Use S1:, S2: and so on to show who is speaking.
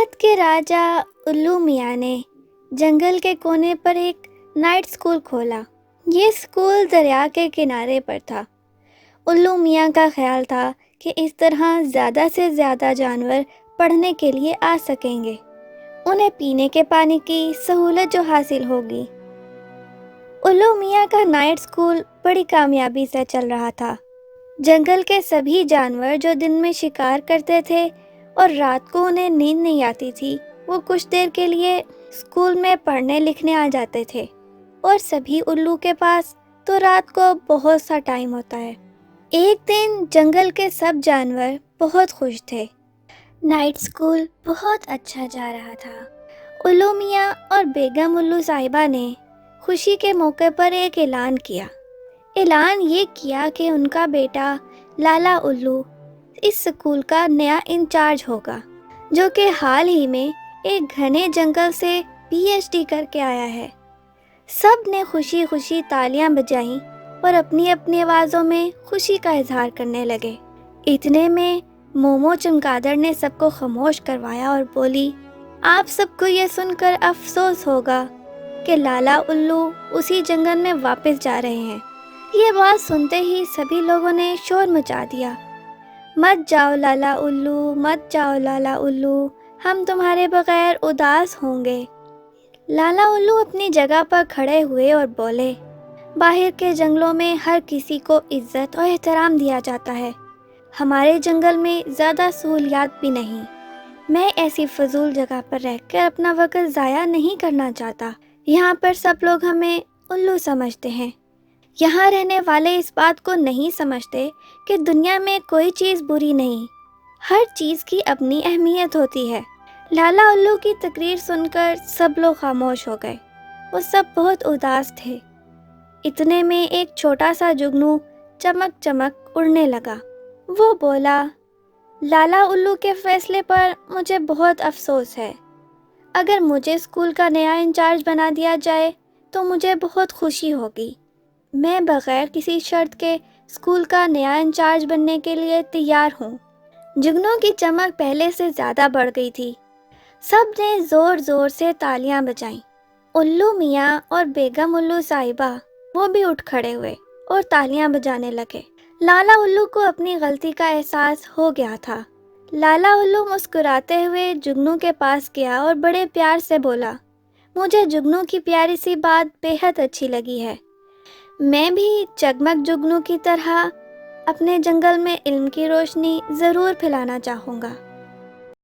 S1: रात के राजा उल्लू मियाँ ने जंगल के कोने पर एक नाइट स्कूल खोला। ये स्कूल दरिया के किनारे पर था। उल्लू मियाँ का ख्याल था कि इस तरह ज़्यादा से ज़्यादा जानवर पढ़ने के लिए आ सकेंगे। उन्हें पीने के पानी की सहूलत जो हासिल होगी। उल्लू मियाँ का नाइट स्कूल बड़ी कामयाबी से चल रहा था। जंगल के सभी जानवर जो दिन में शिकार करते थे और रात को उन्हें नींद नहीं आती थी, वो कुछ देर के लिए स्कूल में पढ़ने लिखने आ जाते थे। और सभी उल्लू के पास तो रात को बहुत सा टाइम होता है। एक दिन जंगल के सब जानवर बहुत खुश थे। नाइट स्कूल बहुत अच्छा जा रहा था। उल्लू मियाँ और बेगम उल्लू साहिबा ने खुशी के मौके पर एक ऐलान किया। ऐलान ये किया कि उनका बेटा लाला उल्लू इस स्कूल का नया इंचार्ज होगा, जो कि हाल ही में एक घने जंगल से पीएचडी करके आया है। सब ने खुशी खुशी तालियां बजाईं और अपनी अपनी आवाज़ों में खुशी का इजहार करने लगे। इतने में मोमो चमगादड़ ने सबको खामोश करवाया और बोली, आप सबको ये सुनकर अफसोस होगा कि लाला उल्लू उसी जंगल में वापस जा रहे हैं। ये बात सुनते ही सभी लोगों ने शोर मचा दिया। मत जाओ लाला उल्लू, मत जाओ लाला उल्लू, हम तुम्हारे बगैर उदास होंगे। लाला उल्लू अपनी जगह पर खड़े हुए और बोले, बाहर के जंगलों में हर किसी को इज्जत और एहतराम दिया जाता है। हमारे जंगल में ज़्यादा सहूलियात भी नहीं। मैं ऐसी फजूल जगह पर रहकर अपना वक्त ज़ाया नहीं करना चाहता। यहाँ पर सब लोग हमें उल्लू समझते हैं। यहाँ रहने वाले इस बात को नहीं समझते कि दुनिया में कोई चीज़ बुरी नहीं, हर चीज़ की अपनी अहमियत होती है। लाला उल्लू की तकरीर सुनकर सब लोग खामोश हो गए। वो सब बहुत उदास थे। इतने में एक छोटा सा जुगनू चमक चमक उड़ने लगा। वो बोला, लाला उल्लू के फैसले पर मुझे बहुत अफसोस है। अगर मुझे स्कूल का नया इंचार्ज बना दिया जाए तो मुझे बहुत खुशी होगी। मैं बगैर किसी शर्त के स्कूल का नया इंचार्ज बनने के लिए तैयार हूँ। जुगनू की चमक पहले से ज़्यादा बढ़ गई थी। सब ने ज़ोर ज़ोर से तालियां बजाईं। उल्लू मियाँ और बेगम उल्लू साहिबा वो भी उठ खड़े हुए और तालियां बजाने लगे। लाला उल्लू को अपनी गलती का एहसास हो गया था। लाला उल्लू मुस्कुराते हुए जुगनू के पास गया और बड़े प्यार से बोला, मुझे जुगनू की प्यारी सी बात बेहद अच्छी लगी है। मैं भी जगमग जुगनू की तरह अपने जंगल में इल्म की रोशनी ज़रूर फैलाना चाहूँगा।